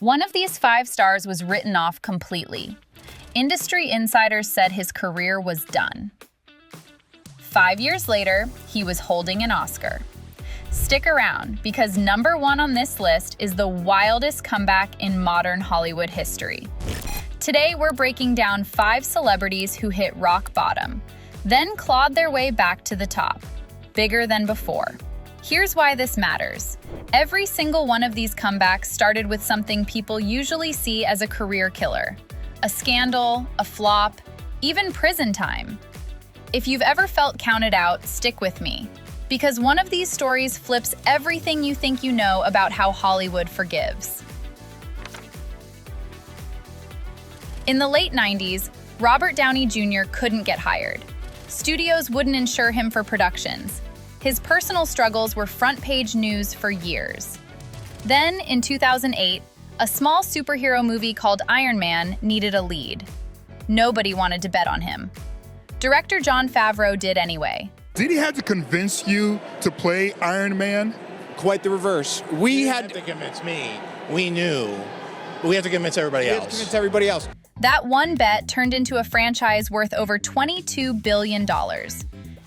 One of these 5 stars was written off completely. Industry insiders said his career was done. 5 years later, he was holding an Oscar. Stick around, because number 1 on this list is the wildest comeback in modern Hollywood history. Today, we're breaking down 5 celebrities who hit rock bottom, then clawed their way back to the top, bigger than before. Here's why this matters. Every single one of these comebacks started with something people usually see as a career killer. A scandal, a flop, even prison time. If you've ever felt counted out, stick with me. Because one of these stories flips everything you think you know about how Hollywood forgives. In the late 90s, Robert Downey Jr. couldn't get hired. Studios wouldn't insure him for productions. His personal struggles were front-page news for years. Then, in 2008, a small superhero movie called Iron Man needed a lead. Nobody wanted to bet on him. Director Jon Favreau did anyway. Did he have to convince you to play Iron Man? Quite the reverse. We had to convince me. We knew. But we had to convince everybody else. That one bet turned into a franchise worth over $22 billion.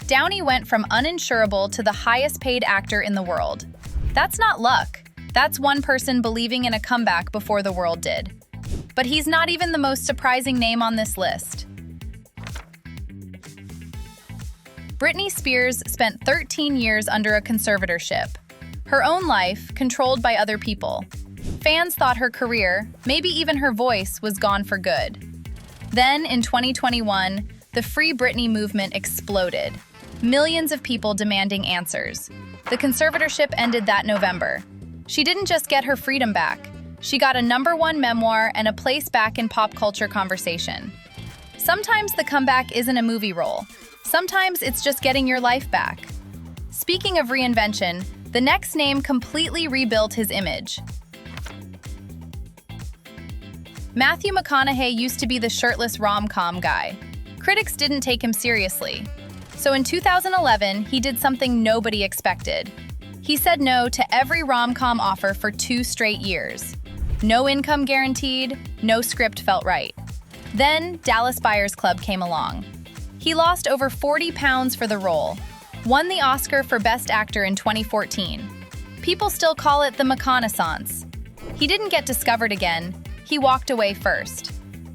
Downey went from uninsurable to the highest-paid actor in the world. That's not luck. That's one person believing in a comeback before the world did. But he's not even the most surprising name on this list. Britney Spears spent 13 years under a conservatorship. Her own life, controlled by other people. Fans thought her career, maybe even her voice, was gone for good. Then, in 2021, the Free Britney movement exploded. Millions of people demanding answers. The conservatorship ended that November. She didn't just get her freedom back. She got a #1 memoir and a place back in pop culture conversation. Sometimes the comeback isn't a movie role. Sometimes it's just getting your life back. Speaking of reinvention, the next name completely rebuilt his image. Matthew McConaughey used to be the shirtless rom-com guy. Critics didn't take him seriously. So in 2011, he did something nobody expected. He said no to every rom-com offer for 2 straight years. No income guaranteed, no script felt right. Then Dallas Buyers Club came along. He lost over 40 pounds for the role, won the Oscar for Best Actor in 2014. People still call it the McConaissance. He didn't get discovered again, he walked away first.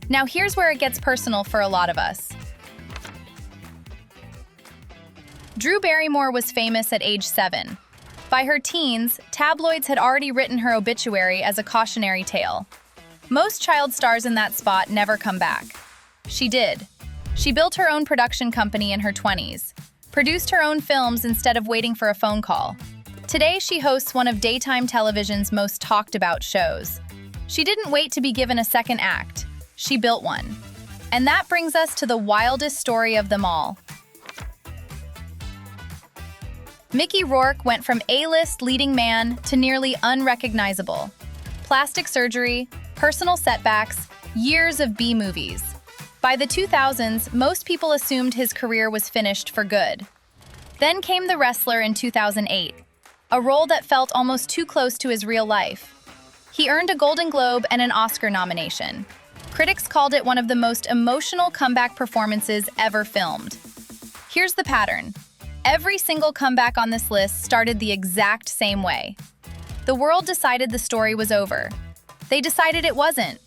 Now here's where it gets personal for a lot of us. Drew Barrymore was famous at age 7. By her teens, tabloids had already written her obituary as a cautionary tale. Most child stars in that spot never come back. She did. She built her own production company in her 20s, produced her own films instead of waiting for a phone call. Today, she hosts one of daytime television's most talked about shows. She didn't wait to be given a second act. She built one. And that brings us to the wildest story of them all. Mickey Rourke went from A-list leading man to nearly unrecognizable. Plastic surgery, personal setbacks, years of B-movies. By the 2000s, most people assumed his career was finished for good. Then came The Wrestler in 2008, a role that felt almost too close to his real life. He earned a Golden Globe and an Oscar nomination. Critics called it one of the most emotional comeback performances ever filmed. Here's the pattern. Every single comeback on this list started the exact same way. The world decided the story was over. They decided it wasn't.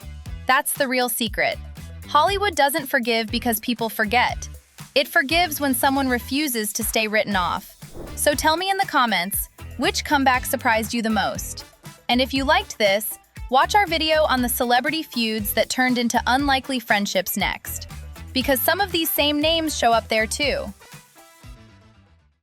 That's the real secret. Hollywood doesn't forgive because people forget. It forgives when someone refuses to stay written off. So tell me in the comments, which comeback surprised you the most? And if you liked this, watch our video on the celebrity feuds that turned into unlikely friendships next. Because some of these same names show up there too.